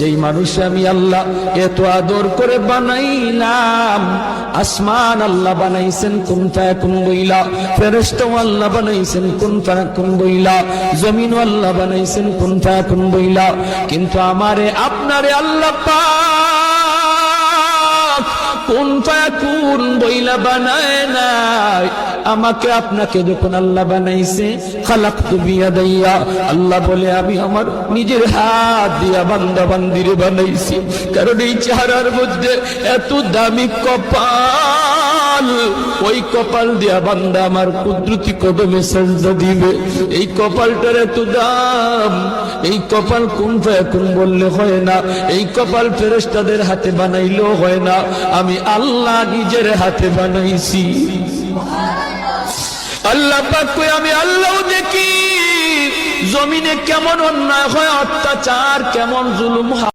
যেই মানুষ আমি আল্লাহ এত আদর করে বানাইলাম, আসমান আল্লাহ বানাইছেন কুন ফায়াকুন বইলা, ফেরেশতা আল্লাহ বানাইছেন কুন ফায়াকুন বইলা, জমিন আল্লাহ বানাইছেন কুন ফায়াকুন বইলা, কিন্তু আমারে আপনারে আল্লাহ পাক কুন ফায়াকুন বইলা বানায় নাই। আমাকে আপনাকে যখন আল্লাহ বানাইছে, খালাকতু বিয়াদাইয়া, আল্লাহ বলে আমি আমার নিজের হাত দিয়া বান্দা বান্দিরে বানাইছি। কারণ এই চেহারার মধ্যে এত দামি কপাল, ওই কপাল দিয়া বান্দা আমার কুদরতি কদমে সাজদা দিবে। এই কপালটার এত দাম, এই কপাল কুন ফায়াকুন বললে হয় না, এই কপাল ফেরেশতাদের হাতে বানাইলেও হয় না, আমি আল্লাহ নিজের হাতে বানাইছি। আল্লাহ পাক কই আমি আল্লাহ দেখি জমিনে কেমন অন্যায় হয়, অত্যাচার কেমন জুলুম হয়।